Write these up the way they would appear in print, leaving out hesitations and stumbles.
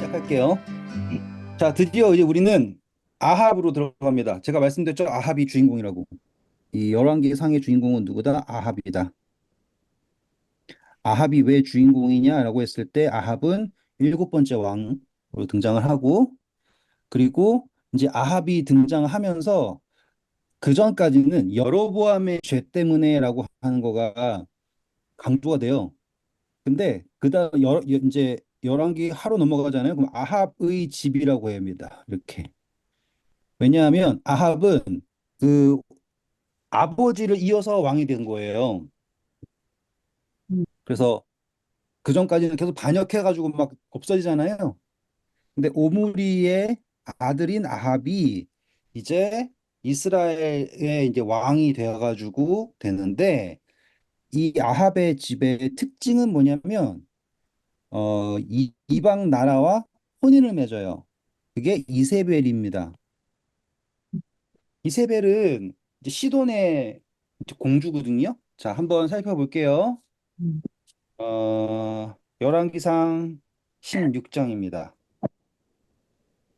시작할게요. 자, 드디어 이제 우리는 아합으로 들어갑니다. 제가 말씀드렸죠? 아합이 주인공이라고. 이 열왕기 상의 주인공은 누구다? 아합이다. 아합이 왜 주인공이냐라고 했을 때 아합은 일곱 번째 왕으로 등장을 하고, 그리고 이제 아합이 등장하면서 그 전까지는 여로보암의 죄 때문에라고 하는 거가 강조가 돼요. 근데 그다음 이제 열왕기 하로 넘어가잖아요. 그럼 아합의 집이라고 해야 합니다. 이렇게. 왜냐하면 아합은 그 아버지를 이어서 왕이 된 거예요. 음, 그래서 그 전까지는 계속 반역해가지고 막 없어지잖아요. 근데 오므리의 아들인 아합이 이제 이스라엘의 이제 왕이 되어가지고 되는데, 이 아합의 집의 특징은 뭐냐면 이방 나라와 혼인을 맺어요. 그게 이세벨입니다. 이세벨은 이제 시돈의 이제 공주거든요. 자, 한번 살펴볼게요. 음. 열왕기상 16장입니다.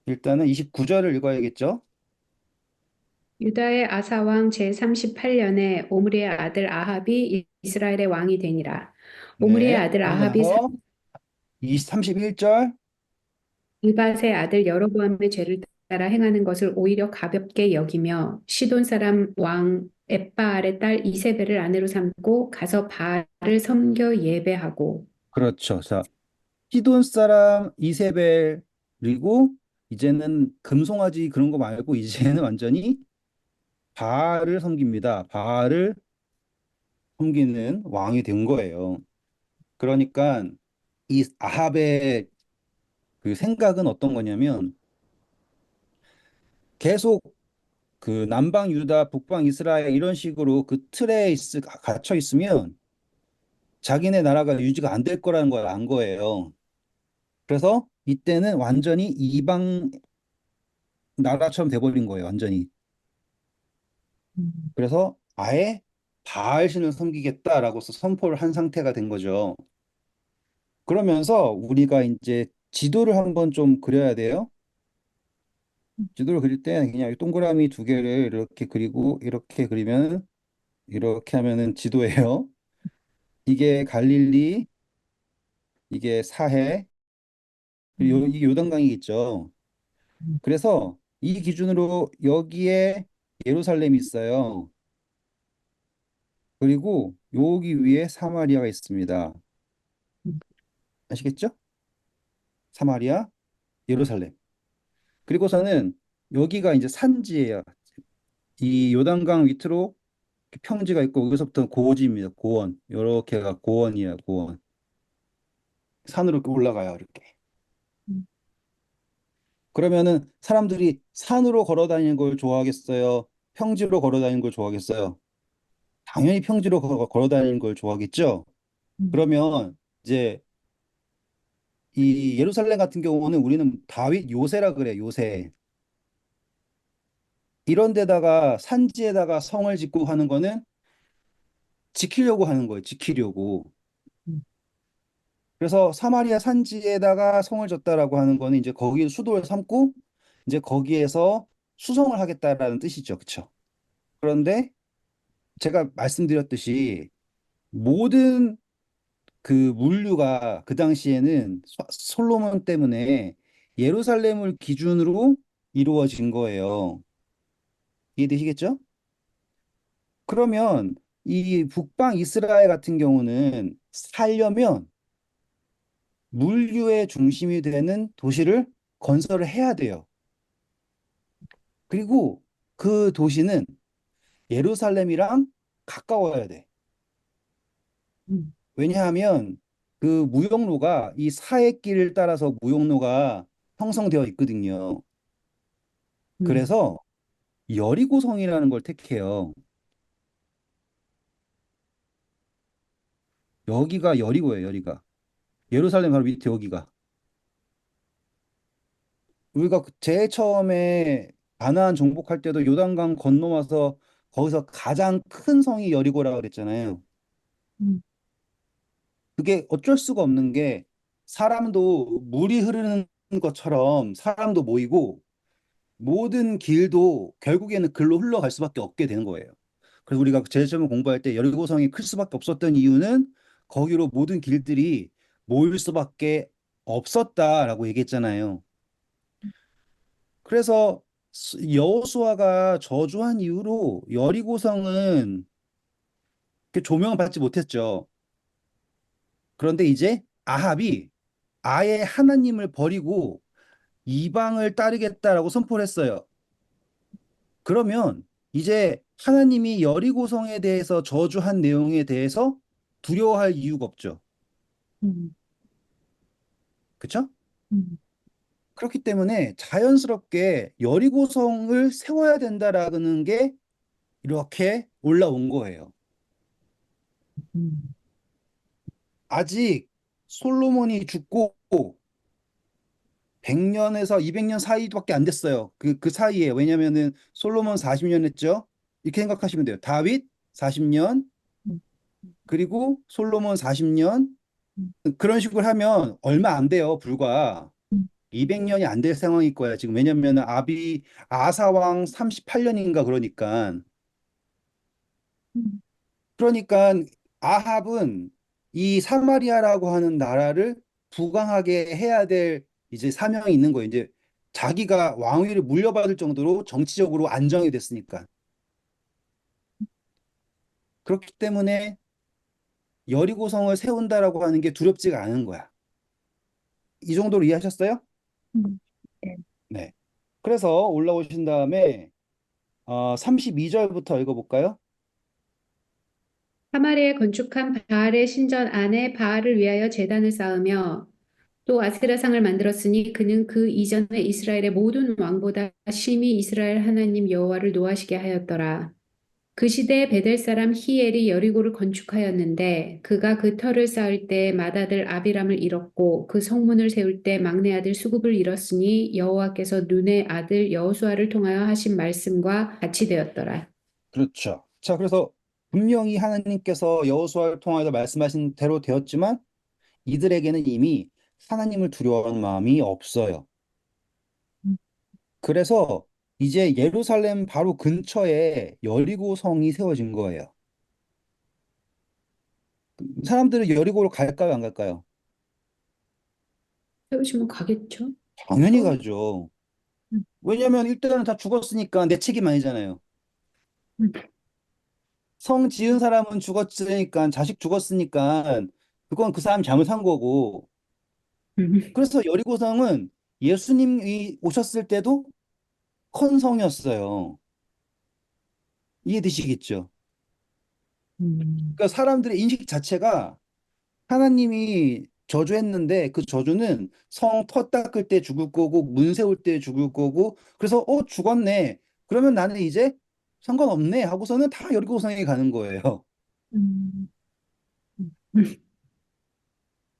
일단은 29절을 읽어야겠죠? 유다의 아사 왕 제38년에 오므리의 아들 아합이 이스라엘의 왕이 되니라. 오므리의 네. 아들 아합이 그러면서 31절. 느밧의 아들 여로보암의 죄를 따라 행하는 것을 오히려 가볍게 여기며 시돈 사람 왕 엣바알의 딸 이세벨을 아내로 삼고 가서 바알을 섬겨 예배하고. 그렇죠. 자, 시돈 사람 이세벨, 그리고 이제는 금송아지 그런 거 말고 이제는 완전히 바알을 섬깁니다. 바알을 섬기는 왕이 된 거예요. 그러니까 이 아합의 그 생각은 어떤 거냐면, 계속 그 남방 유다, 북방 이스라엘 이런 식으로 그 틀에 갇혀 있으면 자기네 나라가 유지가 안 될 거라는 걸 안 거예요. 그래서 이때는 완전히 이방 나라처럼 돼버린 거예요, 완전히. 음. 그래서 아예 바알신을 섬기겠다라고 선포를 한 상태가 된 거죠. 그러면서 우리가 이제 지도를 한번 좀 그려야 돼요. 지도를 그릴 때 그냥 동그라미 두 개를 이렇게 그리고 이렇게 그리면, 이렇게 하면은 지도예요. 이게 갈릴리, 이게 사해, 이 요단강이 있죠. 그래서 이 기준으로 여기에 예루살렘이 있어요. 그리고 여기 위에 사마리아가 있습니다. 아시겠죠? 사마리아, 예루살렘. 그리고서는 여기가 이제 산지예요. 이 요단강 밑으로 이렇게 평지가 있고, 여기서부터 고지입니다. 고원. 이렇게가 고원이에요, 고원. 산으로 이렇게 올라가요, 이렇게. 그러면은 사람들이 산으로 걸어 다니는 걸 좋아하겠어요? 평지로 걸어 다니는 걸 좋아하겠어요? 당연히 평지로 걸어 다니는 걸 좋아하겠죠? 그러면 이제 이 예루살렘 같은 경우는 우리는 다윗 요새라 그래, 요새. 이런 데다가 산지에다가 성을 짓고 하는 거는 지키려고 하는 거예요, 지키려고. 그래서 사마리아 산지에다가 성을 졌다라고 하는 거는 이제 거기 수도를 삼고 이제 거기에서 수성을 하겠다라는 뜻이죠. 그쵸? 그런데 제가 말씀드렸듯이 모든 그 물류가 그 당시에는 솔로몬 때문에 예루살렘을 기준으로 이루어진 거예요. 이해되시겠죠? 그러면 이 북방 이스라엘 같은 경우는 살려면 물류의 중심이 되는 도시를 건설을 해야 돼요. 그리고 그 도시는 예루살렘이랑 가까워야 돼. 음. 왜냐하면 그 무역로가 이 사해길을 따라서 무역로가 형성되어 있거든요. 음. 그래서 여리고성이라는 걸 택해요. 여기가 여리고예요, 여기가. 예루살렘 바로 밑에 여기가. 우리가 제일 처음에 가나안 정복할 때도 요단강 건너와서 거기서 가장 큰 성이 여리고라 그랬잖아요. 음. 그게 어쩔 수가 없는 게, 사람도 물이 흐르는 것처럼 사람도 모이고 모든 길도 결국에는 글로 흘러갈 수밖에 없게 되는 거예요. 그래서 우리가 제시점을 공부할 때 여리고성이 클 수밖에 없었던 이유는 거기로 모든 길들이 모일 수밖에 없었다라고 얘기했잖아요. 그래서 여호수아가 저주한 이후로 여리고성은 그 조명을 받지 못했죠. 그런데 이제 아합이 아예 하나님을 버리고 이방을 따르겠다라고 선포를 했어요. 그러면 이제 하나님이 여리고성에 대해서 저주한 내용에 대해서 두려워할 이유가 없죠. 음, 그렇죠? 음, 그렇기 때문에 자연스럽게 여리고성을 세워야 된다라는 게 이렇게 올라온 거예요. 음, 아직 솔로몬이 죽고 100년에서 200년 사이밖에 안 됐어요. 그 사이에. 왜냐면은 솔로몬 40년 했죠. 이렇게 생각하시면 돼요. 다윗 40년, 음, 그리고 솔로몬 40년, 음, 그런 식으로 하면 얼마 안 돼요. 불과 음, 200년이 안 될 상황일 거야. 지금 왜냐면은 아사왕 38년인가 그러니까. 음, 그러니까 아합은 이 사마리아라고 하는 나라를 부강하게 해야 될 이제 사명이 있는 거예요. 이제 자기가 왕위를 물려받을 정도로 정치적으로 안정이 됐으니까. 그렇기 때문에 여리고성을 세운다라고 하는 게 두렵지가 않은 거야. 이 정도로 이해하셨어요? 네. 네. 그래서 올라오신 다음에 32절부터 읽어볼까요? 사마리아에 건축한 바알의 신전 안에 바알을 위하여 제단을 쌓으며 또 아세라상을 만들었으니 그는 그 이전에 이스라엘의 모든 왕보다 심히 이스라엘 하나님 여호와를 노하시게 하였더라. 그 시대에 베델 사람 히엘이 여리고를 건축하였는데 그가 그 터를 쌓을 때 맏아들 아비람을 잃었고 그 성문을 세울 때 막내 아들 수굽을 잃었으니 여호와께서 눈의 아들 여호수아를 통하여 하신 말씀과 같이 되었더라. 그렇죠. 자, 그래서 분명히 하나님께서 여호수아를 통하여 말씀하신 대로 되었지만 이들에게는 이미 하나님을 두려워하는 마음이 없어요. 그래서 이제 예루살렘 바로 근처에 여리고 성이 세워진 거예요. 사람들은 여리고로 갈까요, 안 갈까요? 세우시면 가겠죠? 당연히 또? 가죠. 음, 왜냐면 일단은 다 죽었으니까 내 책임 아니잖아요. 음, 성 지은 사람은 죽었으니까, 자식 죽었으니까 그건 그 사람 잘못한 거고. 음, 그래서 여리고성은 예수님이 오셨을 때도 큰 성이었어요. 이해되시겠죠? 음, 그러니까 사람들의 인식 자체가 하나님이 저주했는데 그 저주는 성 터 닦을 때 죽을 거고 문 세울 때 죽을 거고 그래서 죽었네. 그러면 나는 이제 상관없네 하고서는 다 여리고성에 가는 거예요. 음, 음,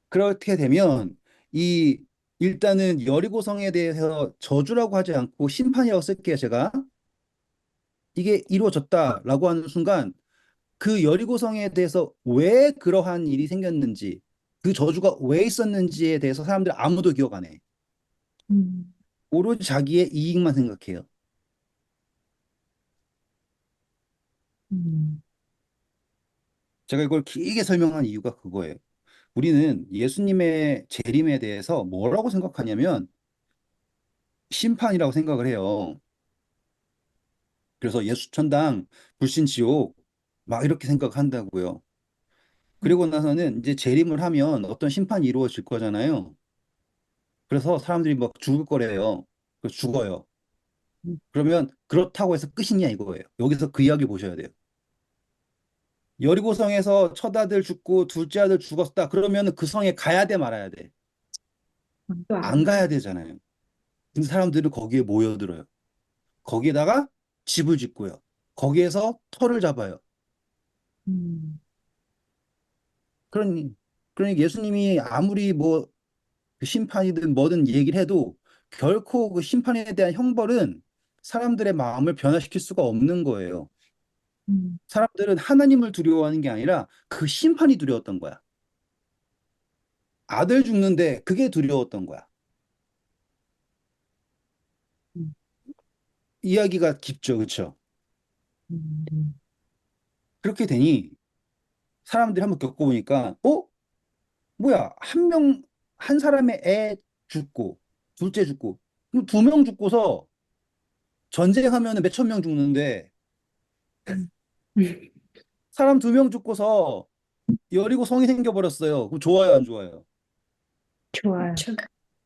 그렇게 되면 이 일단은 여리고성에 대해서 저주라고 하지 않고 심판이라고 쓸게요, 제가. 이게 이루어졌다라고 하는 순간 그 여리고성에 대해서 왜 그러한 일이 생겼는지, 그 저주가 왜 있었는지에 대해서 사람들 아무도 기억 안 해. 음, 오로지 자기의 이익만 생각해요. 음, 제가 이걸 길게 설명한 이유가 그거예요. 우리는 예수님의 재림에 대해서 뭐라고 생각하냐면 심판이라고 생각을 해요. 그래서 예수천당, 불신지옥 막 이렇게 생각한다고요. 그리고 나서는 이제 재림을 하면 어떤 심판이 이루어질 거잖아요. 그래서 사람들이 막 죽을 거래요. 그래서 죽어요. 음, 그러면 그렇다고 해서 끝이냐 이거예요. 여기서 그 이야기 보셔야 돼요. 여리고성에서 첫 아들 죽고 둘째 아들 죽었다. 그러면 그 성에 가야 돼 말아야 돼. 또 안 아니죠. 가야 되잖아요. 근데 사람들은 거기에 모여들어요. 거기에다가 집을 짓고요. 거기에서 터를 잡아요. 음, 그러니 예수님이 아무리 뭐 그 심판이든 뭐든 얘기를 해도 결코 그 심판에 대한 형벌은 사람들의 마음을 변화시킬 수가 없는 거예요. 음, 사람들은 하나님을 두려워하는 게 아니라 그 심판이 두려웠던 거야. 아들 죽는데 그게 두려웠던 거야. 이야기가 깊죠, 그렇죠? 음, 그렇게 되니 사람들이 한번 겪어보니까, 뭐야, 한 사람의 애 죽고, 둘째 죽고, 두 명 죽고서 전쟁하면 몇천 명 죽는데, 음. 사람 두 명 죽고서 여리고 성이 생겨버렸어요. 그럼 좋아요, 안 좋아요? 좋아요. 참.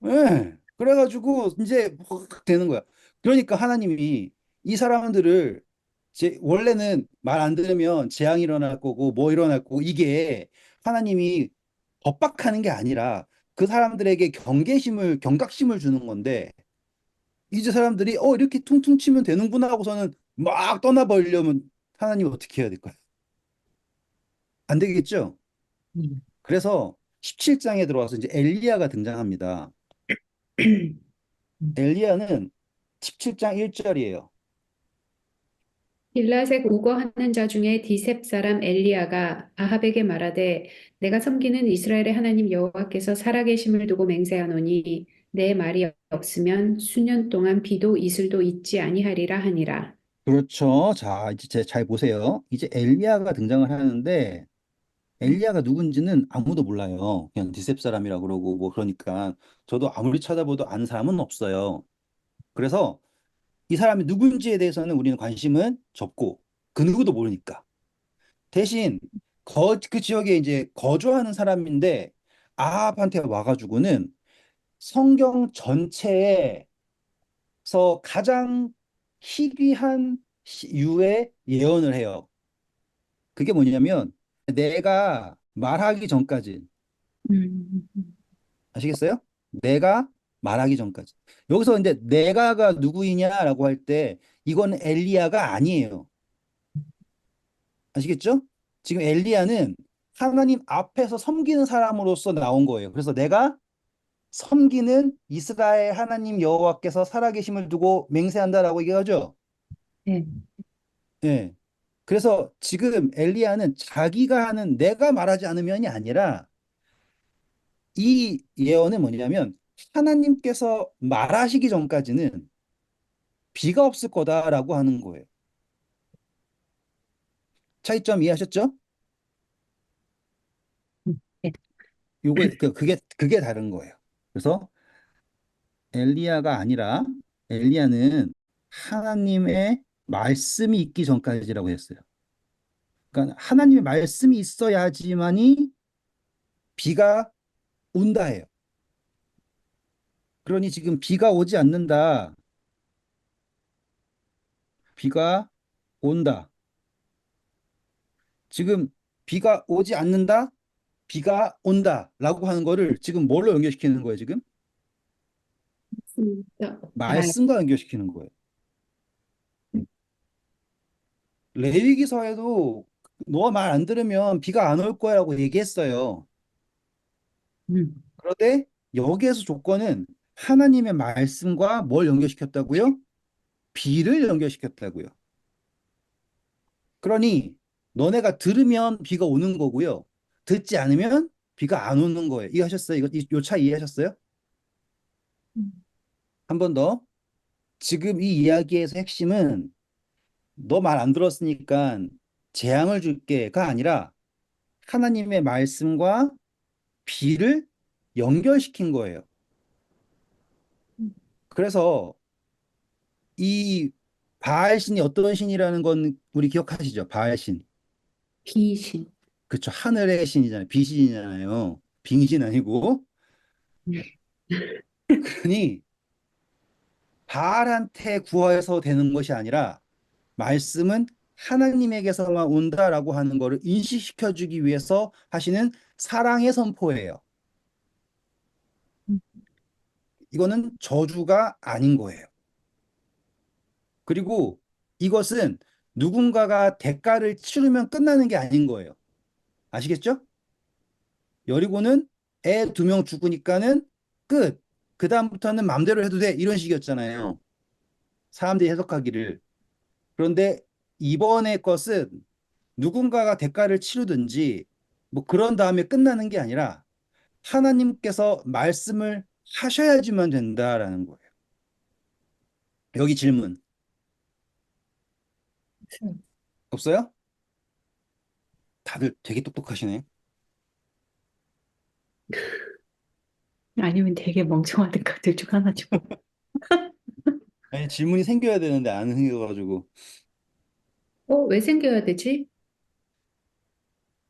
예. 그래가지고 이제 확 되는 거야. 그러니까 하나님이 이 사람들을 원래는 말 안 들으면 재앙이 일어날 거고 뭐 일어날 거고 이게 하나님이 법박하는 게 아니라 그 사람들에게 경각심을 주는 건데 이제 사람들이 이렇게 퉁퉁 치면 되는구나 하고서는 막 떠나버리려면 하나님 어떻게 해야 될까요? 안 되겠죠? 음. 그래서 17장에 들어와서 이제 엘리야가 등장합니다. 엘리야는 17장 1절이에요. 빌라색 우거하는 자 중에 디셉 사람 엘리야가 아합에게 말하되 내가 섬기는 이스라엘의 하나님 여호와께서 살아계심을 두고 맹세하노니 내 말이 없으면 수년 동안 비도 이슬도 있지 아니하리라 하니라. 그렇죠. 자, 이제 잘 보세요. 이제 엘리야가 등장을 하는데 엘리야가 누군지는 아무도 몰라요. 그냥 디셉 사람이라 그러고 뭐 그러니까 저도 아무리 찾아봐도 아는 사람은 없어요. 그래서 이 사람이 누군지에 대해서는 우리는 관심은 접고 그 누구도 모르니까. 대신 그 지역에 이제 거주하는 사람인데 아합한테 와가지고는 성경 전체에서 가장 희귀한 유의 예언을 해요. 그게 뭐냐면 내가 말하기 전까지 음, 아시겠어요? 내가 말하기 전까지. 여기서 이제 내가가 누구이냐라고 할 때 이건 엘리야가 아니에요. 아시겠죠? 지금 엘리야는 하나님 앞에서 섬기는 사람으로서 나온 거예요. 그래서 내가 섬기는 이스라엘 하나님 여호와께서 살아계심을 두고 맹세한다라고 얘기하죠. 네. 예. 그래서 지금 엘리야는 자기가 하는 내가 말하지 않으면이 아니라 이 예언은 뭐냐면 하나님께서 말하시기 전까지는 비가 없을 거다라고 하는 거예요. 차이점 이해하셨죠? 네. 그게 다른 거예요. 그래서 엘리야가 아니라 엘리야는 하나님의 말씀이 있기 전까지라고 했어요. 그러니까 하나님의 말씀이 있어야지만이 비가 온다 해요. 그러니 지금 비가 오지 않는다. 비가 온다. 지금 비가 오지 않는다. 비가 온다라고 하는 거를 지금 뭘로 연결시키는 거예요, 지금? 말. 말씀과 연결시키는 거예요. 레위기서에도 너 말 안 들으면 비가 안 올 거야라고 얘기했어요. 음, 그런데 여기에서 조건은 하나님의 말씀과 뭘 연결시켰다고요? 비를 연결시켰다고요. 그러니 너네가 들으면 비가 오는 거고요. 듣지 않으면 비가 안 오는 거예요. 이해하셨어요? 요 차 이해하셨어요? 한 번 더. 지금 이 이야기에서 핵심은 너 말 안 들었으니까 재앙을 줄게가 아니라 하나님의 말씀과 비를 연결시킨 거예요. 그래서 이 바알 신이 어떤 신이라는 건 우리 기억하시죠? 바알 신. 비신. 그쵸. 하늘의 신이잖아요. 비신이잖아요. 빙신 아니고. 그러니 바알한테 구하여서 되는 것이 아니라 말씀은 하나님에게서만 온다라고 하는 것을 인식시켜 주기 위해서 하시는 사랑의 선포예요. 이거는 저주가 아닌 거예요. 그리고 이것은 누군가가 대가를 치르면 끝나는 게 아닌 거예요. 아시겠죠? 여리고는 애 두 명 죽으니까는 끝. 그다음부터는 맘대로 해도 돼. 이런 식이었잖아요. 사람들이 해석하기를. 그런데 이번의 것은 누군가가 대가를 치르든지 뭐 그런 다음에 끝나는 게 아니라 하나님께서 말씀을 하셔야지만 된다라는 거예요. 여기 질문. 없어요? 다들 되게 똑똑하시네. 아니면 되게 멍청하든 가들 중 하나죠. 아니, 질문이 생겨야 되는데 안 생겨가지고. 왜 생겨야 되지?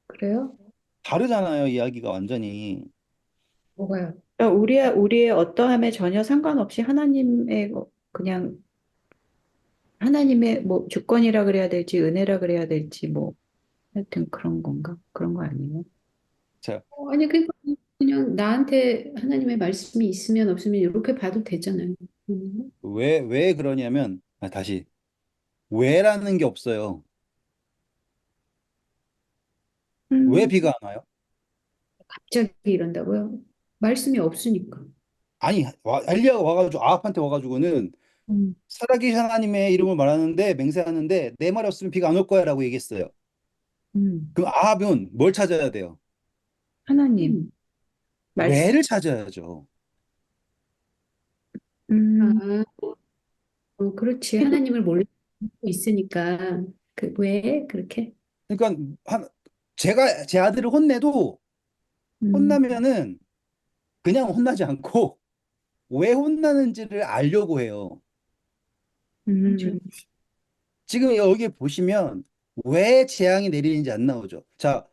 그래요? 다르잖아요, 이야기가 완전히. 뭐가요? 그러니까 우리의 어떠함에 전혀 상관없이 하나님의 그냥 하나님의 뭐 주권이라 그래야 될지 은혜라 그래야 될지 뭐 하여튼 그런 건가? 그런 거 아니에요? 자, 아니, 그러니까 그냥 나한테 하나님의 말씀이 있으면 없으면 이렇게 봐도 되잖아요. 왜 그러냐면, 다시. 왜라는 게 없어요. 왜 음, 비가 안 와요? 갑자기 이런다고요? 말씀이 없으니까. 아니, 엘리야가 와가지고, 아합한테 와가지고는, 음, 살아계신 하나님의 이름을 말하는데, 맹세하는데, 내 말이 없으면 비가 안 올 거야 라고 얘기했어요. 음. 그럼 아합은 뭘 찾아야 돼요? 하나님 음. 말씀. 왜를 찾아야죠. 음, 아, 그렇지. 하나님을 몰라고 있으니까. 왜 그렇게? 그러니까, 제가 제 아들을 혼내도, 음, 혼나면은, 그냥 혼나지 않고, 왜 혼나는지를 알려고 해요. 그렇죠. 음, 지금 여기 보시면 왜 재앙이 내리는지 안 나오죠. 자,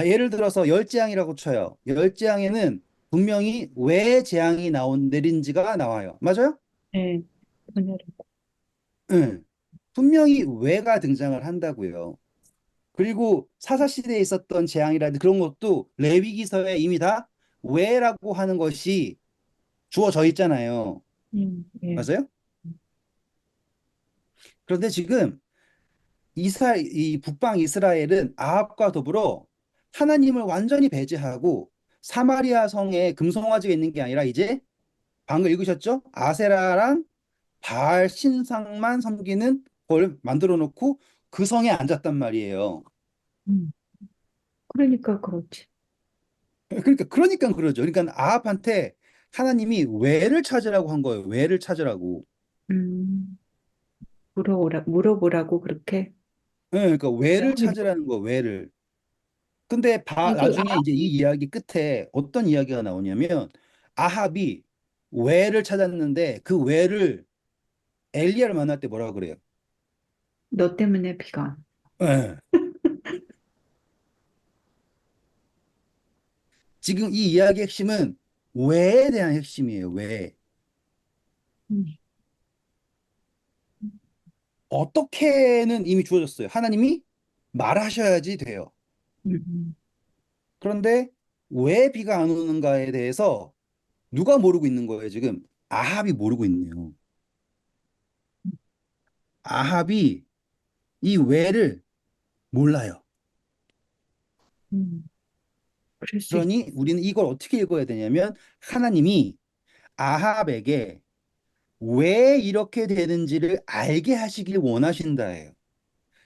예를 들어서 열재앙이라고 쳐요. 열재앙에는 분명히 왜 재앙이 내린지가 나와요. 맞아요? 네. 은혜로. 응. 분명히 왜가 등장을 한다고요. 그리고 사사시대에 있었던 재앙이라든지 그런 것도 레위기서에 이미 다 왜라고 하는 것이 주어져 있잖아요. 예. 맞아요? 그런데 지금 이 북방 이스라엘은 아합과 더불어 하나님을 완전히 배제하고 사마리아 성에 금송아지가 있는 게 아니라 이제 방금 읽으셨죠? 아세라랑 바알 신상만 섬기는 걸 만들어 놓고 그 성에 앉았단 말이에요. 음. 그러니까 그렇지. 그러니까 그러죠. 그러니까 아합한테 하나님이 왜를 찾으라고 한 거예요. 왜를 찾으라고. 음, 물어보라고 그렇게. 예, 그러니까 왜를 명령이. 찾으라는 거, 왜를. 근데 아니, 나중에 이제 이 이야기 끝에 어떤 이야기가 나오냐면 아합이 왜를 찾았는데 그 왜를 엘리야를 만날 때 뭐라 그래요? 너 때문에 비가 안. 예. 지금 이 이야기의 핵심은 왜에 대한 핵심이에요. 왜. 음, 어떻게는 이미 주어졌어요. 하나님이 말하셔야지 돼요. 음, 그런데 왜 비가 안 오는가에 대해서 누가 모르고 있는 거예요, 지금? 아합이 모르고 있네요. 아합이 이 왜를 몰라요. 음. 그럴 수 있. 그러니 우리는 이걸 어떻게 읽어야 되냐면 하나님이 아합에게 왜 이렇게 되는지를 알게 하시길 원하신다예요.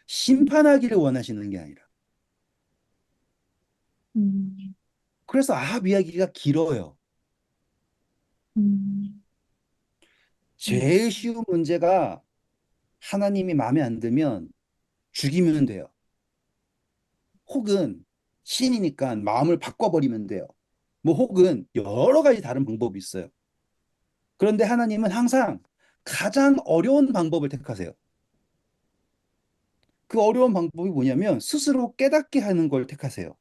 심판하기를 원하시는 게 아니라. 음, 그래서 아합 이야기가 길어요. 음, 음, 제일 쉬운 문제가 하나님이 마음에 안 들면 죽이면 돼요. 혹은 신이니까 마음을 바꿔버리면 돼요. 뭐 혹은 여러 가지 다른 방법이 있어요. 그런데 하나님은 항상 가장 어려운 방법을 택하세요. 그 어려운 방법이 뭐냐면 스스로 깨닫게 하는 걸 택하세요.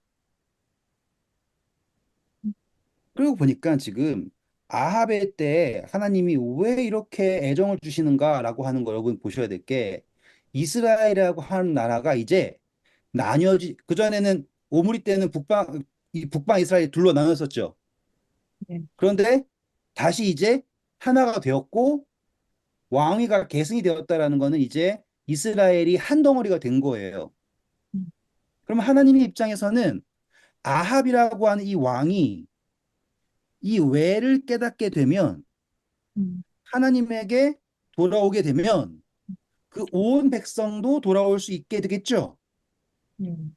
그리고 보니까 지금 아합의 때 하나님이 왜 이렇게 애정을 주시는가라고 하는 거 여러분 보셔야 될 게 이스라엘이라고 하는 나라가 이제 그전에는 오므리 때는 북방 이스라엘이 둘로 나눴었죠. 네. 그런데 다시 이제 하나가 되었고 왕위가 계승이 되었다라는 거는 이제 이스라엘이 한 덩어리가 된 거예요. 음, 그럼 하나님의 입장에서는 아합이라고 하는 이 왕이 이 왜를 깨닫게 되면 음, 하나님에게 돌아오게 되면 그 온 백성도 돌아올 수 있게 되겠죠. 음,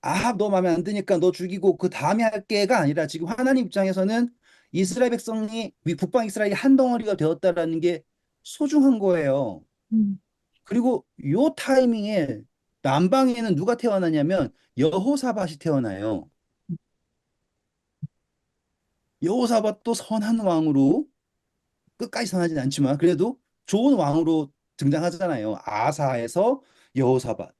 아합 너 마음에 안 드니까 너 죽이고 그 다음에 할게가 아니라 지금 하나님 입장에서는 이스라엘 백성이 북방 이스라엘이 한 덩어리가 되었다라는 게 소중한 거예요. 음. 그리고 요 타이밍에 남방에는 누가 태어나냐면 여호사밧이 태어나요. 여호사밧도 선한 왕으로 끝까지 선하진 않지만 그래도 좋은 왕으로 등장하잖아요. 아사에서 여호사밧.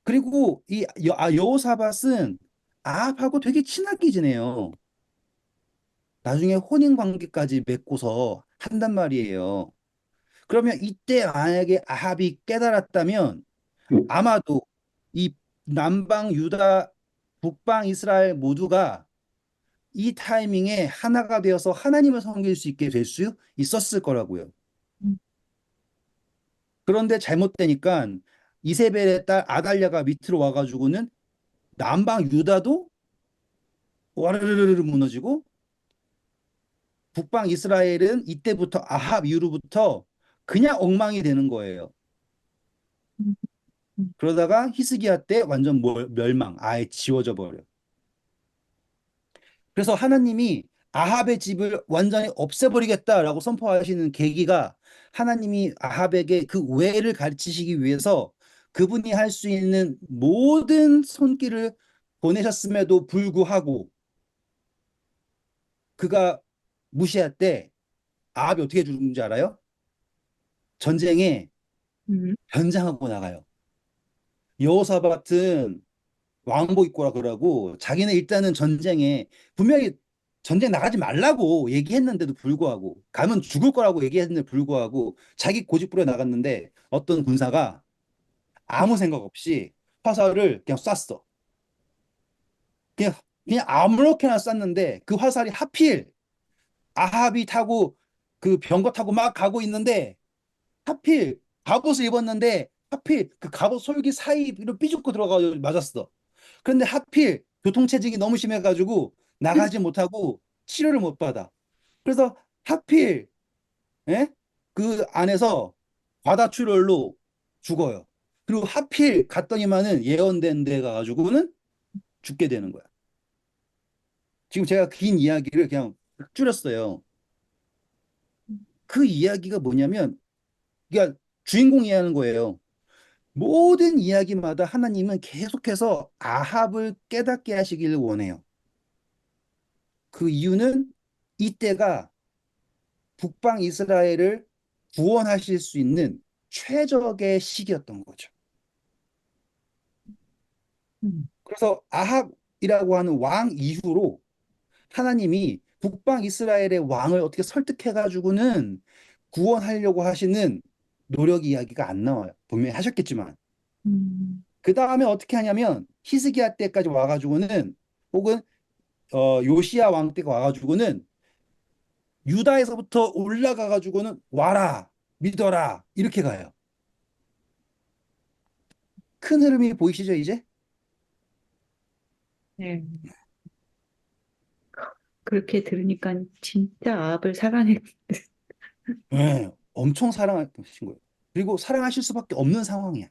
그리고 여호사밧은 아합하고 되게 친하게 지내요. 나중에 혼인 관계까지 맺고서 한단 말이에요. 그러면 이때 만약에 아합이 깨달았다면 아마도 이 남방 유다, 북방 이스라엘 모두가 이 타이밍에 하나가 되어서 하나님을 섬길 수 있게 될 수 있었을 거라고요. 음, 그런데 잘못되니까 이세벨의 딸 아달랴가 밑으로 와가지고는 남방 유다도 와르르르 무너지고 북방 이스라엘은 이때부터 아합 이후로부터 그냥 엉망이 되는 거예요. 음, 음, 그러다가 히스기야 때 완전 멸망, 아예 지워져 버려. 그래서 하나님이 아합의 집을 완전히 없애버리겠다라고 선포하시는 계기가 하나님이 아합에게 그 외를 가르치시기 위해서 그분이 할 수 있는 모든 손길을 보내셨음에도 불구하고 그가 무시할 때 아합이 어떻게 죽는지 알아요? 전쟁에 음, 변장하고 나가요. 여호사밧은 왕복 입고라 그러고 자기는 일단은 전쟁에 분명히 전쟁 나가지 말라고 얘기했는데도 불구하고 가면 죽을 거라고 얘기했는데 불구하고 자기 고집부려 나갔는데 어떤 군사가 아무 생각 없이 화살을 그냥 쐈어. 그냥 그냥 아무렇게나 쐈는데 그 화살이 하필 아합이 타고 그 병거 타고 막 가고 있는데 하필 갑옷을 입었는데 하필 그 갑옷 솔기 사이로 삐죽고 들어가서 맞았어. 그런데 하필 교통체증이 너무 심해가지고 나가지 못하고 치료를 못 받아. 그래서 하필 예? 그 안에서 과다출혈로 죽어요. 그리고 하필 갔더니만은 예언된 데 가가지고는 죽게 되는 거야. 지금 제가 긴 이야기를 그냥 줄였어요. 그 이야기가 뭐냐면, 그러니까 주인공이 하는 거예요. 모든 이야기마다 하나님은 계속해서 아합을 깨닫게 하시기를 원해요. 그 이유는 이때가 북방 이스라엘을 구원하실 수 있는 최적의 시기였던 거죠. 음, 그래서 아합이라고 하는 왕 이후로 하나님이 북방 이스라엘의 왕을 어떻게 설득해가지고는 구원하려고 하시는 노력 이야기가 안 나와요. 분명히 하셨겠지만. 음, 그 다음에 어떻게 하냐면 히스기야 때까지 와가지고는 혹은 요시야 왕 때가 와가지고는 유다에서부터 올라가가지고는 와라, 믿어라 이렇게 가요. 큰 흐름이 보이시죠, 이제? 네. 그렇게 들으니까 진짜 아합을 사랑해. 네, 엄청 사랑하신 거예요. 그리고 사랑하실 수밖에 없는 상황이야.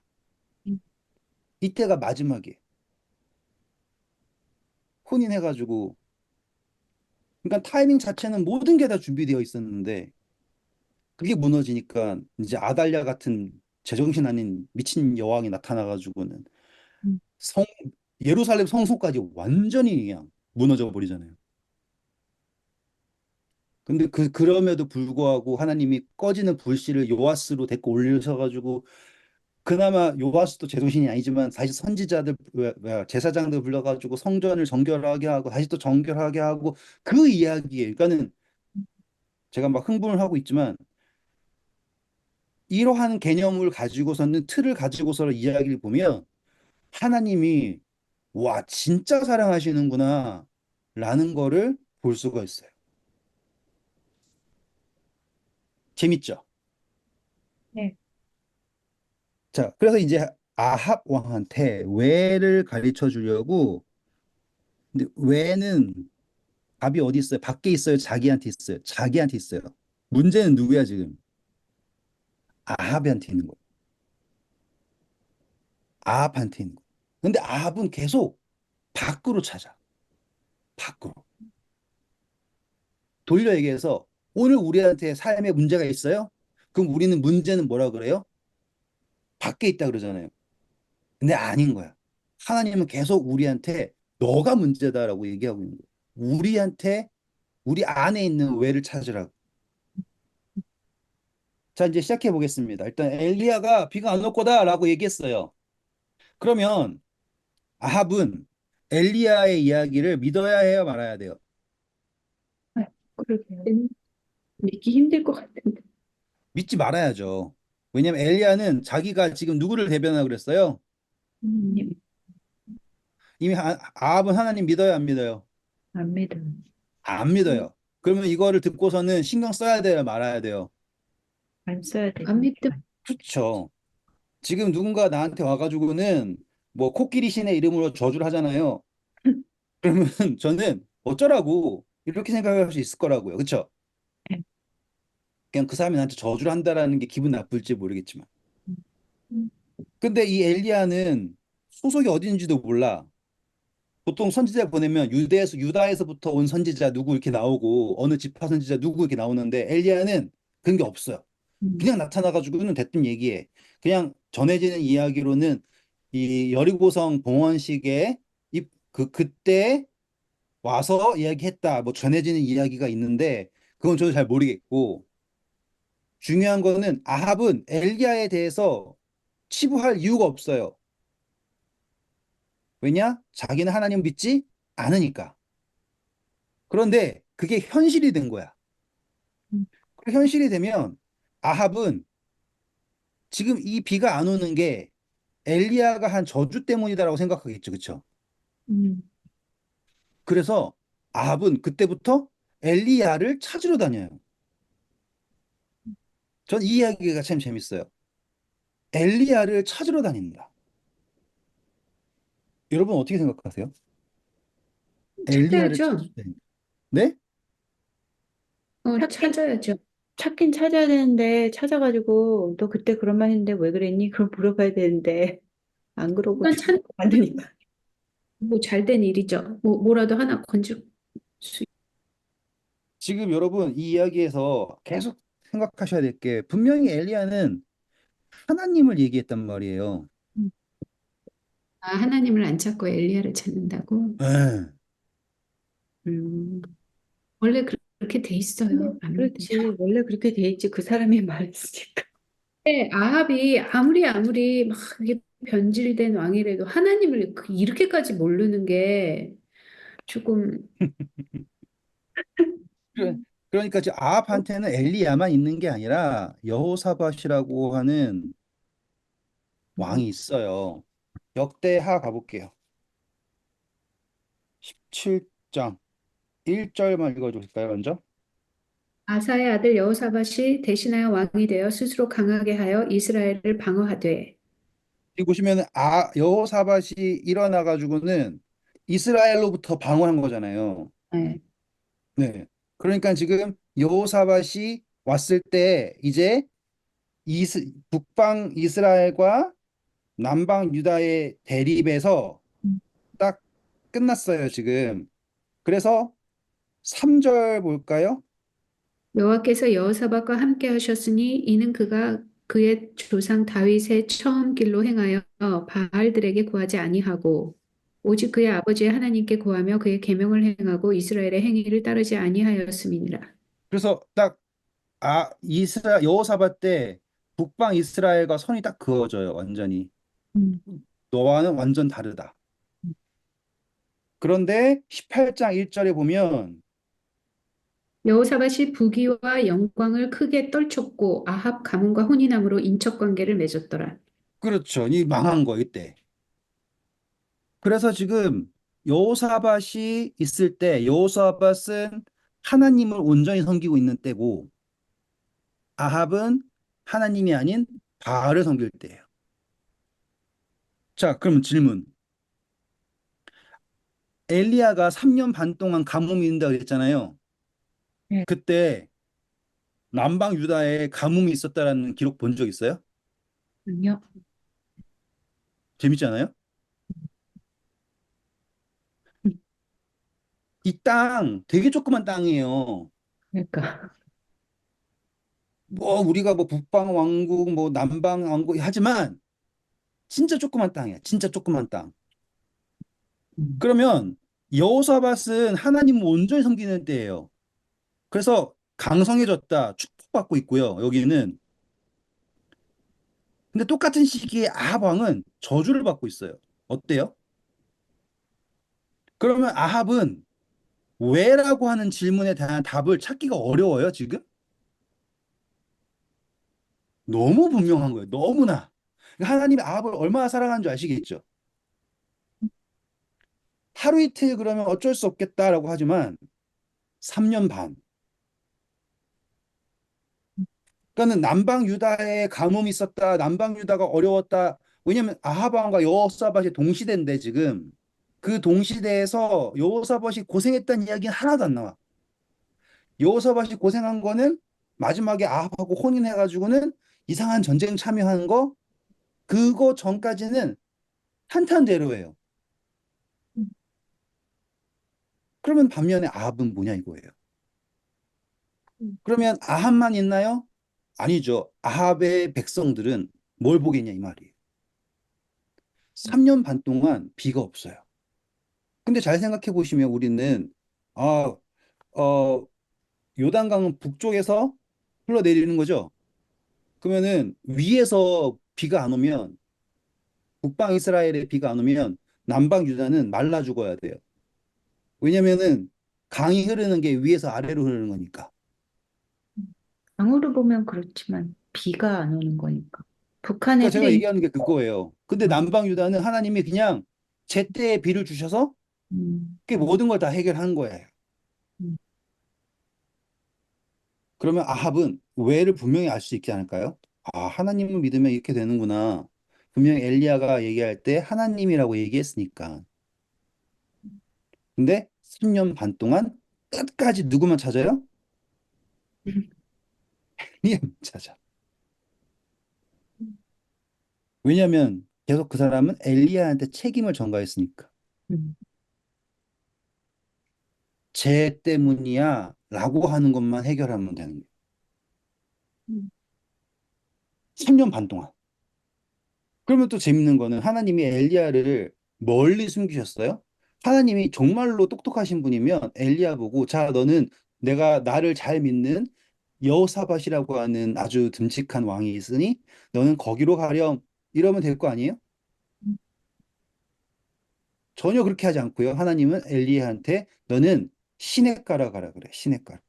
음, 이때가 마지막이에요. 혼인해가지고. 그러니까 타이밍 자체는 모든 게 다 준비되어 있었는데 그게 무너지니까 이제 아달랴 같은 제정신 아닌 미친 여왕이 나타나가지고는 음, 성, 예루살렘 성소까지 완전히 그냥 무너져 버리잖아요. 근데 그럼에도 불구하고 하나님이 꺼지는 불씨를 요아스로 데리고 올리셔가지고 그나마 요바스도 제정신이 아니지만 다시 선지자들 제사장들 불러가지고 성전을 정결하게 하고 다시 또 정결하게 하고 그 이야기에 그러니까는 제가 막 흥분을 하고 있지만 이러한 개념을 가지고서는 틀을 가지고서 이야기를 보면 하나님이 와 진짜 사랑하시는구나 라는 거를 볼 수가 있어요. 재밌죠? 네. 자, 그래서 이제 아합 왕한테 왜를 가르쳐 주려고 근데 왜는 답이 어디 있어요? 밖에 있어요? 자기한테 있어요? 자기한테 있어요. 문제는 누구야, 지금? 아합한테 있는 거예요. 아합한테 있는 거예요. 근데 아합은 계속 밖으로 찾아. 밖으로. 돌려 얘기해서 오늘 우리한테 삶에 문제가 있어요? 그럼 우리는 문제는 뭐라 그래요? 밖에 있다 그러잖아요. 근데 아닌 거야. 하나님은 계속 우리한테 너가 문제다라고 얘기하고 있는 거야. 우리한테 우리 안에 있는 왜를 찾으라고. 자, 이제 시작해 보겠습니다. 일단 엘리야가 비가 안 올 거다라고 얘기했어요. 그러면 아합은 엘리야의 이야기를 믿어야 해요, 말아야 돼요? 아, 그러게요. 믿기 힘들 것 같은데. 믿지 말아야죠. 왜냐면 엘리야는 자기가 지금 누구를 대변하고 그랬어요? 님, 이미 아합은 하나님 믿어요, 안 믿어요? 안 믿어요. 안 믿어요. 그러면 이거를 듣고서는 신경 써야 돼요, 말아야 돼요? 안 써야 되죠. 안 믿음. 그렇죠. 지금 누군가 나한테 와가지고는 뭐 코끼리 신의 이름으로 저주를 하잖아요. 그러면 저는 어쩌라고 이렇게 생각할 수 있을 거라고요. 그렇죠? 네. 그냥 그 사람이 나한테 저주를 한다라는 게 기분 나쁠지 모르겠지만. 음, 근데 이 엘리야는 소속이 어딘지도 몰라. 보통 선지자 보내면 유다에서부터 온 선지자 누구 이렇게 나오고 어느 지파 선지자 누구 이렇게 나오는데 엘리야는 그런 게 없어요. 음, 그냥 나타나가지고는 대뜸 얘기해. 그냥 전해지는 이야기로는 이 여리고성 봉헌식에 그때 와서 이야기했다. 뭐 전해지는 이야기가 있는데 그건 저도 잘 모르겠고 중요한 거는 아합은 엘리야에 대해서 치부할 이유가 없어요. 왜냐? 자기는 하나님 믿지 않으니까. 그런데 그게 현실이 된 거야. 음, 그 현실이 되면 아합은 지금 이 비가 안 오는 게 엘리야가 한 저주 때문이다라고 생각하겠죠. 그렇죠? 음. 그래서 아합은 그때부터 엘리야를 찾으러 다녀요. 전 이 이야기가 참 재밌어요. 엘리야를 찾으러 다닙니다. 여러분 어떻게 생각하세요? 엘리야를 찾아야죠. 찾으러 다닙니다. 네? 찾긴, 찾아야죠. 찾긴 찾아야 되는데, 찾아가지고, 너 그때 그런 말 했는데 왜 그랬니? 그걸 물어봐야 되는데, 안 그러고 일단 죽을 것 같으니까. 뭐 잘된 일이죠. 뭐라도 하나 건질 수. 지금 여러분 이 이야기에서 계속 생각하셔야 될 게 분명히 엘리야는 하나님을 얘기했단 말이에요. 음, 아, 하나님을 안 찾고 엘리야를 찾는다고? 예. 음. 원래 그렇게 돼 근데 있어요. 안 믿으면. 그렇지. 원래 그렇게 돼 있지. 그 사람이 말했으니까. 근데 아합이 아무리 막 이게 변질된 왕이라도 하나님을 이렇게까지 모르는 게 조금. 그래- 그러니까 지금 아합한테는 엘리야만 있는 게 아니라 여호사밧이라고 하는 음. 왕이 있어요. 역대하 가볼게요. 17장 1절만 읽어주실까요, 먼저? 아사의 아들 여호사밧이 대신하여 왕이 되어 스스로 강하게 하여 이스라엘을 방어하되. 여기 보시면 여호사밧이 일어나 가지고는 이스라엘로부터 방어한 거잖아요. 네. 네. 그러니까 지금 여호사밧이 왔을 때 이제 북방 이스라엘과 남방 유다의 대립에서 음. 딱 끝났어요, 지금. 그래서 3절 볼까요? 여호와께서 여호사밧과 함께 하셨으니 이는 그가 그의 조상 다윗의 처음 길로 행하여 바알들에게 구하지 아니하고 오직 그의 아버지의 하나님께 구하며 그의 계명을 행하고 이스라엘의 행위를 따르지 아니하였음이니라. 그래서 딱 여호사밧 때 북방 이스라엘과 선이 딱 그어져요, 완전히. 음. 너와는 완전 다르다. 그런데 18장 1절에 보면 여호사밧이 부귀와 영광을 크게 떨쳤고 아합 가문과 혼인함으로 인척 관계를 맺었더라. 그렇죠. 이 망한 거 이때. 그래서 지금 여호사밧이 있을 때 여호사밧은 하나님을 온전히 섬기고 있는 때고 아합은 하나님이 아닌 바알을 섬길 때예요. 자, 그럼 질문. 엘리야가 3년 반 동안 가뭄이 있는다고 그랬잖아요. 네. 그때 남방 유다에 가뭄이 있었다라는 기록 본 적 있어요? 아니요. 재밌지 않아요? 음. 이 땅 되게 조그만 땅이에요. 그러니까. 뭐 우리가 뭐 북방 왕국 뭐 남방 왕국 하지만 진짜 조그만 땅이야. 진짜 조그만 땅. 음. 그러면 여호사밧은 하나님을 온전히 섬기는 때예요. 그래서 강성해졌다. 축복받고 있고요. 여기는. 근데 똑같은 시기에 아합 왕은 저주를 받고 있어요. 어때요? 그러면 아합은 왜라고 하는 질문에 대한 답을 찾기가 어려워요, 지금? 너무 분명한 거예요. 너무나. 하나님이 아합을 얼마나 사랑하는 줄 아시겠죠? 하루 이틀 그러면 어쩔 수 없겠다라고 하지만 3년 반. 그러니까는 남방 유다에 가뭄이 있었다. 남방 유다가 어려웠다. 왜냐면 아합 왕과 여호사밧이 동시대인데 지금 그 동시대에서 여호사밧이 고생했다는 이야기는 하나도 안 나와. 여호사밧이 고생한 거는 마지막에 아합하고 혼인해가지고는 이상한 전쟁 참여하는 거 그거 전까지는 탄탄대로예요. 그러면 반면에 아합은 뭐냐 이거예요. 그러면 아합만 있나요? 아니죠. 아합의 백성들은 뭘 보겠냐 이 말이에요. 3년 반 동안 비가 없어요. 근데 잘 생각해 보시면 우리는 아, 어, 요단강은 북쪽에서 흘러내리는 거죠. 그러면은 위에서 비가 안 오면 북방 이스라엘에 비가 안 오면 남방 유다는 말라 죽어야 돼요. 왜냐면은 강이 흐르는 게 위에서 아래로 흐르는 거니까. 강으로 보면 그렇지만 비가 안 오는 거니까. 그러니까 북한에 제가 비행. 얘기하는 게 그거예요. 근데 남방 유다는 하나님이 그냥 제때에 비를 주셔서 음, 그 모든 걸 다 해결한 거예요. 음, 그러면 아합은 왜를 분명히 알 수 있지 않을까요? 아, 하나님을 믿으면 이렇게 되는구나. 분명히 엘리야가 얘기할 때 하나님이라고 얘기했으니까. 근데 3년 반 동안 끝까지 누구만 찾아요? 엘리야만 찾아. 왜냐하면 계속 그 사람은 엘리야한테 책임을 전가했으니까. 음, 쟤 때문이야 라고 하는 것만 해결하면 되는 거예요. 음, 3년 반 동안. 그러면 또 재밌는 거는 하나님이 엘리야를 멀리 숨기셨어요? 하나님이 정말로 똑똑하신 분이면 엘리야 보고 자 너는 내가 나를 잘 믿는 여호사밧이라고 하는 아주 듬직한 왕이 있으니 너는 거기로 가렴 이러면 될 거 아니에요? 전혀 그렇게 하지 않고요. 하나님은 엘리야한테 너는 시냇가라 가라 그래. 시냇가.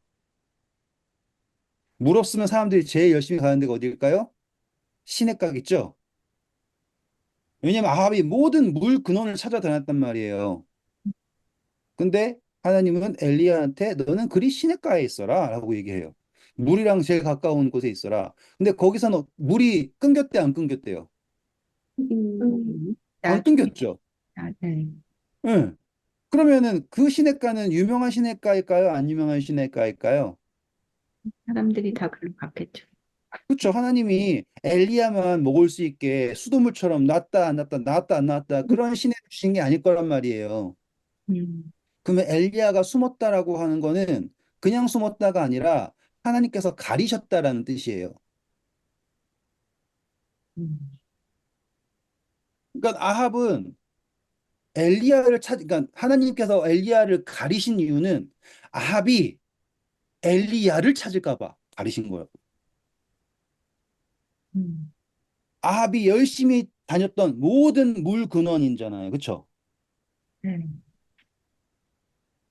물 없으면 사람들이 제일 열심히 가는 데가 어디일까요? 시냇가겠죠? 왜냐면 아합이 모든 물 근원을 찾아 다녔단 말이에요. 근데 하나님은 엘리야한테 너는 그리 시냇가에 있어라 라고 얘기해요. 물이랑 제일 가까운 곳에 있어라. 근데 거기서는 물이 끊겼대 안 끊겼대요? 안 나중에, 끊겼죠. 네. 응. 그러면은 그 시냇가는 유명한 시냇가일까요? 안 유명한 시냇가일까요? 사람들이 다 글로 갔겠죠. 그렇죠. 하나님이 엘리야만 먹을 수 있게 수돗물처럼 낫다 안 낫다 낫다 안 낫다 그런 시내 주신 게 아닐 거란 말이에요. 음, 그러면 엘리야가 숨었다라고 하는 거는 그냥 숨었다가 아니라 하나님께서 가리셨다라는 뜻이에요. 음, 그러니까 아합은 그러니까 하나님께서 엘리야를 가리신 이유는 아합이 엘리야를 찾을까 봐 가리신 거예요. 음, 아합이 열심히 다녔던 모든 물 근원이잖아요. 그렇죠? 네.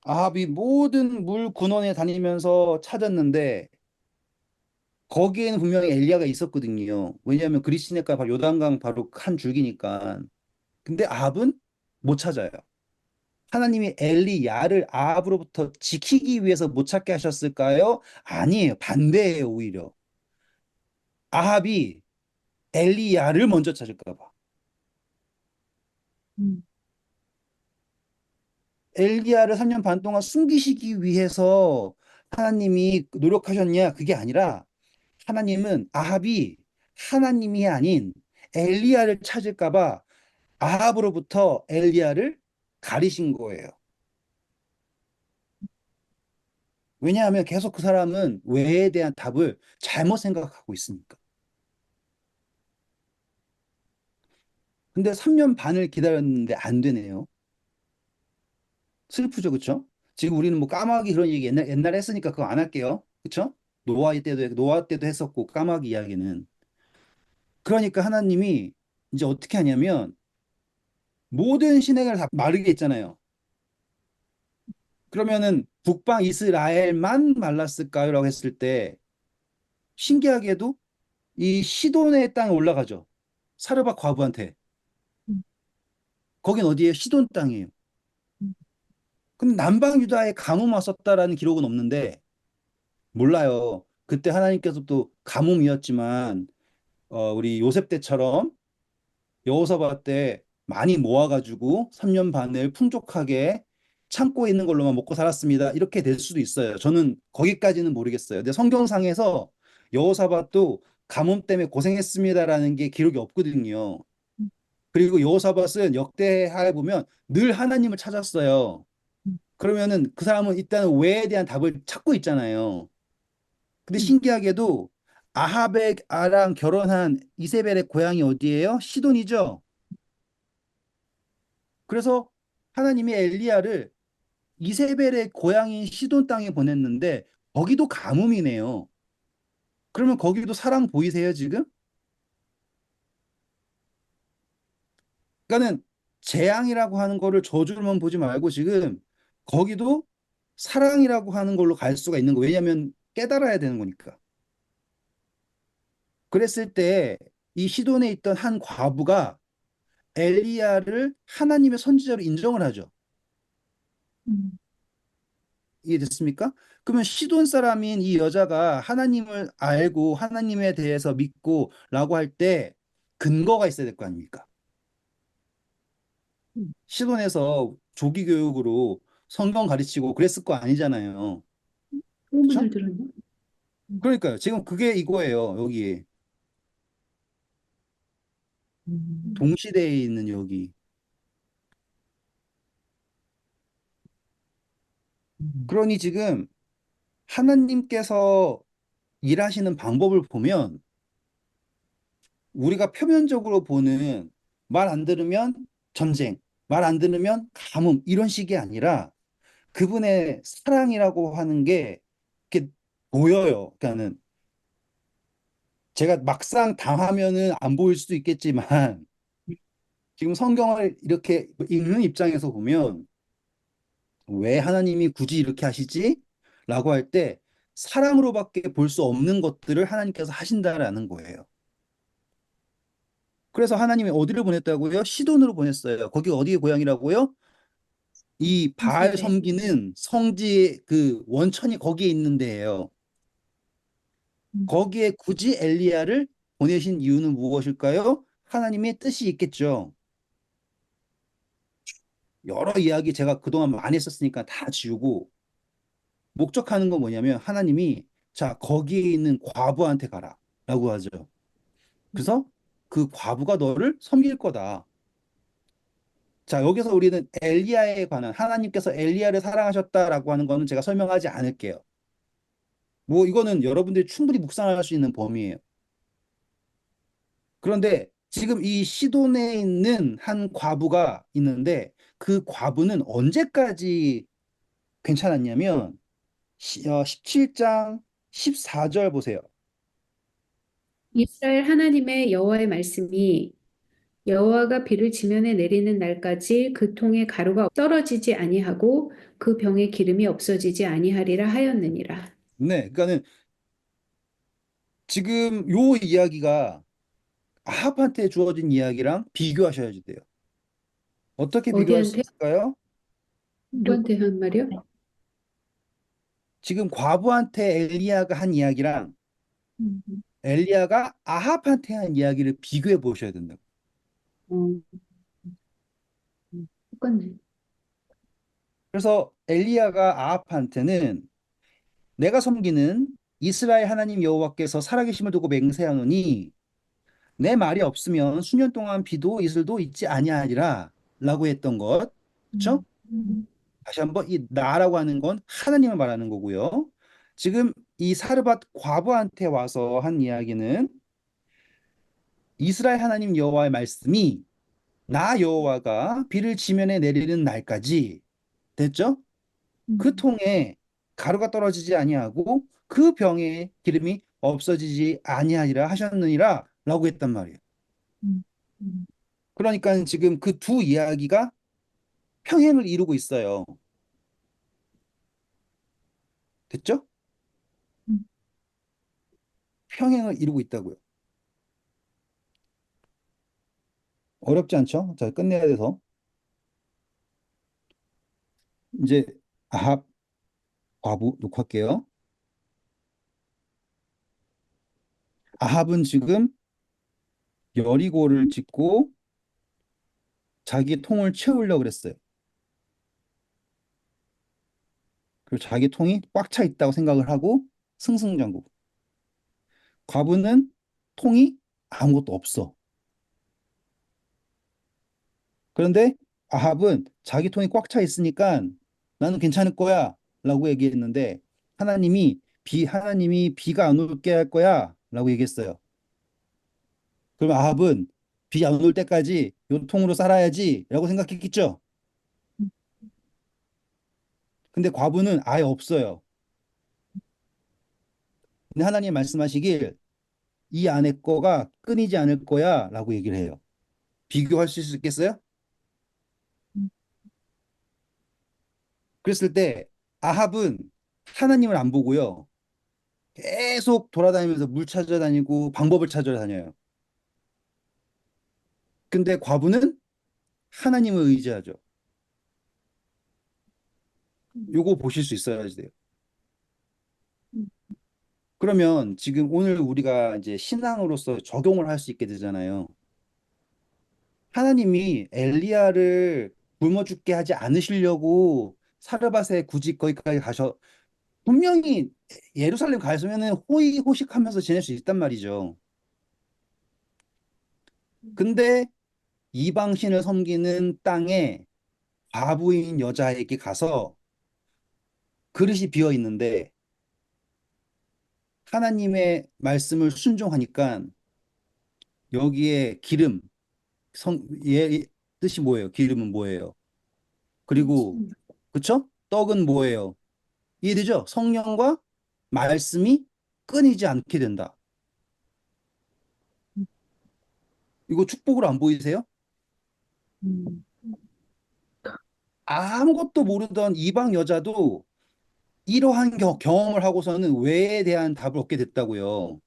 아합이 모든 물 근원에 다니면서 찾았는데 거기에는 분명히 엘리야가 있었거든요. 왜냐하면 그리스네가 바로 요단강 바로 한 줄기니까. 근데 아합은 못 찾아요. 하나님이 엘리야를 아합으로부터 지키기 위해서 못 찾게 하셨을까요? 아니에요. 반대예요, 오히려. 아합이 엘리야를 먼저 찾을까 봐. 음, 엘리야를 3년 반 동안 숨기시기 위해서 하나님이 노력하셨냐? 그게 아니라 하나님은 아합이 하나님이 아닌 엘리야를 찾을까 봐 아합으로부터 엘리야를 가리신 거예요. 왜냐하면 계속 그 사람은 왜에 대한 답을 잘못 생각하고 있으니까. 근데 3년 반을 기다렸는데 안 되네요. 슬프죠, 그쵸? 지금 우리는 뭐 까마귀 그런 얘기 옛날에 했으니까 그거 안 할게요. 그쵸? 노아 때도 했었고, 까마귀 이야기는. 그러니까 하나님이 이제 어떻게 하냐면, 모든 시내가 다 마르게 했잖아요. 그러면은 북방 이스라엘만 말랐을까요? 라고 했을 때, 신기하게도 이 시돈의 땅에 올라가죠. 사르밧 과부한테. 음, 거긴 어디예요? 시돈 땅이에요. 음, 근데 남방 유다에 가뭄 왔었다라는 기록은 없는데, 몰라요. 그때 하나님께서 또 가뭄이었지만, 우리 요셉 때처럼 여호사밧 때 많이 모아가지고 3년 반을 풍족하게 창고에 있는 걸로만 먹고 살았습니다. 이렇게 될 수도 있어요. 저는 거기까지는 모르겠어요. 근데 성경상에서 여호사밧도 가뭄 때문에 고생했습니다라는 게 기록이 없거든요. 음, 그리고 여호사밧은 역대하에 보면 늘 하나님을 찾았어요. 음, 그러면은 그 사람은 일단 왜에 대한 답을 찾고 있잖아요. 근데 음, 신기하게도 아합랑 결혼한 이세벨의 고향이 어디예요? 시돈이죠. 그래서 하나님이 엘리야를 이세벨의 고향인 시돈 땅에 보냈는데 거기도 가뭄이네요. 그러면 거기도 사랑 보이세요, 지금? 그러니까는 재앙이라고 하는 거를 저주로만 보지 말고 지금 거기도 사랑이라고 하는 걸로 갈 수가 있는 거. 왜냐하면 깨달아야 되는 거니까. 그랬을 때 이 시돈에 있던 한 과부가 엘리야를 하나님의 선지자로 인정을 하죠. 음, 이해됐습니까? 그러면 시돈 사람인 이 여자가 하나님을 알고 하나님에 대해서 믿고 라고 할 때 근거가 있어야 될 거 아닙니까? 음. 시돈에서 조기 교육으로 성경 가르치고 그랬을 거 아니잖아요. 소문을 그렇죠? 들었나? 그러니까요. 지금 그게 이거예요. 여기 음, 동시대에 있는 여기. 음, 그러니 지금 하나님께서 일하시는 방법을 보면 우리가 표면적으로 보는 말 안 들으면 전쟁, 말 안 들으면 가뭄 이런 식이 아니라 그분의 사랑이라고 하는 게 이렇게 보여요. 그러니까는 제가 막상 당하면은 안 보일 수도 있겠지만 지금 성경을 이렇게 읽는 입장에서 보면 왜 하나님이 굳이 이렇게 하시지? 라고 할 때 사랑으로밖에 볼 수 없는 것들을 하나님께서 하신다라는 거예요. 그래서 하나님이 어디를 보냈다고요? 시돈으로 보냈어요. 거기 어디의 고향이라고요? 이 바알 이세벨. 섬기는 성지 그 원천이 거기에 있는 데예요. 음, 거기에 굳이 엘리야를 보내신 이유는 무엇일까요? 하나님의 뜻이 있겠죠. 여러 이야기 제가 그동안 많이 했었으니까 다 지우고 목적하는 건 뭐냐면 하나님이 자, 거기에 있는 과부한테 가라 라고 하죠. 그래서 그 과부가 너를 섬길 거다. 자, 여기서 우리는 엘리야에 관한 하나님께서 엘리야를 사랑하셨다라고 하는 거는 제가 설명하지 않을게요. 뭐 이거는 여러분들이 충분히 묵상할 수 있는 범위예요. 그런데 지금 이 시돈에 있는 한 과부가 있는데 그 과부는 언제까지 괜찮았냐면 17장 14절 보세요. 이스라엘 하나님의 여호와의 말씀이 여호와가 비를 지면에 내리는 날까지 그 통에 가루가 떨어지지 아니하고 그 병에 기름이 없어지지 아니하리라 하였느니라. 네, 그러니까는 지금 요 이야기가 아합한테 주어진 이야기랑 비교하셔야 돼요. 어떻게 비교할 수 어디한테? 있을까요? 누구? 누구한테 한 말이요? 지금 과부한테 엘리야가 한 이야기랑 음, 엘리야가 아합한테 한 이야기를 비교해 보셔야 된다고. 어, 똑같네. 그래서 엘리야가 아합한테는 내가 섬기는 이스라엘 하나님 여호와께서 살아계심을 두고 맹세하노니 내 말이 없으면 수년 동안 비도 이슬도 있지 아니하리라 라고 했던 것. 그렇죠? 음, 음, 다시 한번 이 나라고 하는 건 하나님을 말하는 거고요. 지금 이 사르밧 과부한테 와서 한 이야기는 이스라엘 하나님 여호와의 말씀이 나 여호와가 비를 지면에 내리는 날까지 됐죠? 그 음, 통에 가루가 떨어지지 아니하고 그 병에 기름이 없어지지 아니하리라 하셨느니라 라고 했단 말이에요. 음, 음, 그러니까 지금 그 두 이야기가 평행을 이루고 있어요. 됐죠? 음. 평행을 이루고 있다고요. 어렵지 않죠? 자, 끝내야 돼서. 이제 아합 과부 녹화할게요. 아합은 지금 여리고를 짓고 자기 통을 채우려고 그랬어요. 그리고 자기 통이 꽉 차 있다고 생각을 하고 승승장구. 과부는 통이 아무것도 없어. 그런데 아합은 자기 통이 꽉 차 있으니까 나는 괜찮을 거야 라고 얘기했는데 하나님이 비가 안 올게 할 거야 라고 얘기했어요. 그럼 아합은 비 안 올 때까지 요 통으로 살아야지 라고 생각했겠죠. 근데 과부는 아예 없어요. 근데 하나님 말씀하시길 이 안에 거가 끊이지 않을 거야 라고 얘기를 해요. 비교할 수 있겠어요? 그랬을 때 아합은 하나님을 안 보고요. 계속 돌아다니면서 물 찾아다니고 방법을 찾아다녀요. 근데 과부는 하나님을 의지하죠. 요거 보실 수 있어야 돼요. 그러면 지금 오늘 우리가 이제 신앙으로서 적용을 할 수 있게 되잖아요. 하나님이 엘리야를 굶어 죽게 하지 않으시려고 사르밧에 굳이 거기까지 가셔 분명히 예루살렘 가서면은 호의호식하면서 지낼 수 있단 말이죠. 근데 이방신을 섬기는 땅에 과부인 여자에게 가서 그릇이 비어 있는데 하나님의 말씀을 순종하니까 여기에 기름, 뜻이 뭐예요? 기름은 뭐예요? 그리고, 그쵸? 떡은 뭐예요? 이해되죠? 성령과 말씀이 끊이지 않게 된다. 이거 축복으로 안 보이세요? 음, 아무것도 모르던 이방 여자도 이러한 경험을 하고서는 왜에 대한 답을 얻게 됐다고요.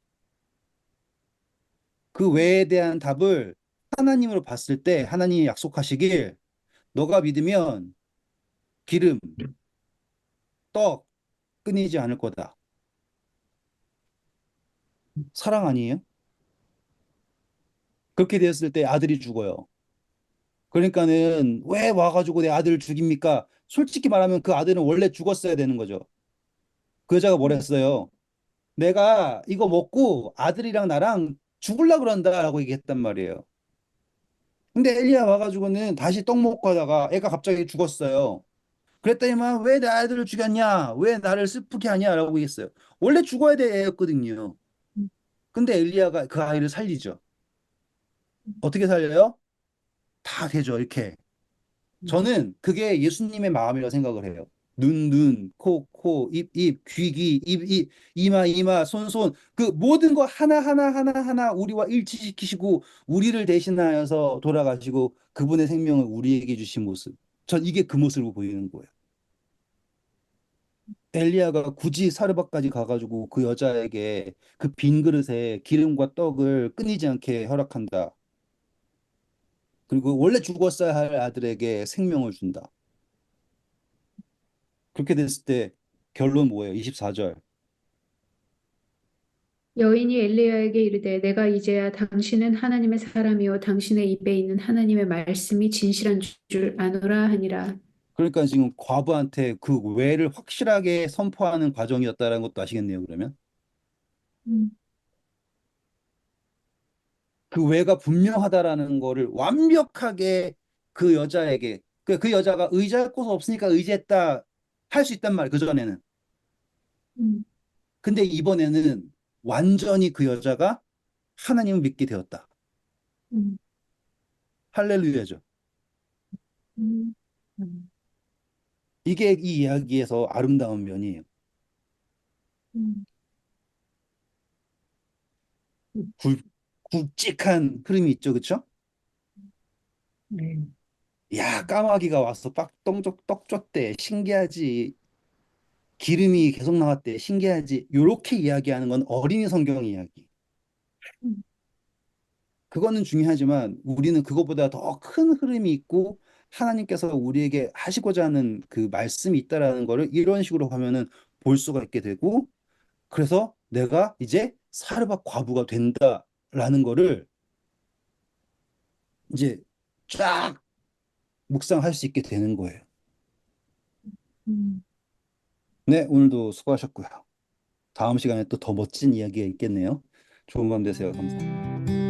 그 왜에 대한 답을 하나님으로 봤을 때 하나님이 약속하시길 너가 믿으면 기름, 떡 끊이지 않을 거다. 사랑 아니에요? 그렇게 되었을 때 아들이 죽어요. 그러니까는 왜 와가지고 내 아들을 죽입니까? 솔직히 말하면 그 아들은 원래 죽었어야 되는 거죠. 그 여자가 뭐라 했어요? 내가 이거 먹고 아들이랑 나랑 죽을라 그런다라고 얘기했단 말이에요. 근데 엘리야 와가지고는 다시 떡 먹고 하다가 애가 갑자기 죽었어요. 그랬더니만 왜 내 아들을 죽였냐? 왜 나를 슬프게 하냐? 라고 얘기했어요. 원래 죽어야 될 애였거든요. 근데 엘리야가 그 아이를 살리죠. 어떻게 살려요? 다 되죠. 이렇게. 저는 그게 예수님의 마음이라고 생각을 해요. 눈, 코, 입, 귀, 이마, 손. 그 모든 거 하나하나 우리와 일치시키시고 우리를 대신하여서 돌아가시고 그분의 생명을 우리에게 주신 모습. 전 이게 그 모습으로 보이는 거예요. 엘리야가 굳이 사르밧까지 가가지고 그 여자에게 그 빈 그릇에 기름과 떡을 끊이지 않게 허락한다. 그리고 원래 죽었어야 할 아들에게 생명을 준다. 그렇게 됐을 때 결론 뭐예요? 24절. 여인이 엘리야에게 이르되 내가 이제야 당신은 하나님의 사람이요 당신의 입에 있는 하나님의 말씀이 진실한 줄 아노라 하니라. 그러니까 지금 과부한테 그 외를 확실하게 선포하는 과정이었다는 것도 아시겠네요, 그러면? 음, 그 외가 분명하다라는 거를 완벽하게 그 여자에게, 그 여자가 의지할 곳 없으니까 의지했다 할 수 있단 말이에요, 그전에는. 음, 근데 이번에는 완전히 그 여자가 하나님을 믿게 되었다. 음, 할렐루야죠. 음, 음, 이게 이 이야기에서 아름다운 면이에요. 음, 굵, 굵직한 흐름이 있죠, 그쵸? 네. 야, 까마귀가 와서 떡 줬대. 신기하지. 기름이 계속 나왔대. 신기하지. 요렇게 이야기하는 건 어린이 성경 이야기. 음, 그거는 중요하지만 우리는 그것보다 더 큰 흐름이 있고 하나님께서 우리에게 하시고자 하는 그 말씀이 있다라는 거를 이런 식으로 하면은 볼 수가 있게 되고 그래서 내가 이제 사르밧 과부가 된다라는 거를 이제 쫙 묵상할 수 있게 되는 거예요. 음. 네, 오늘도 수고하셨고요. 다음 시간에 또 더 멋진 이야기가 있겠네요. 좋은 밤 되세요. 감사합니다.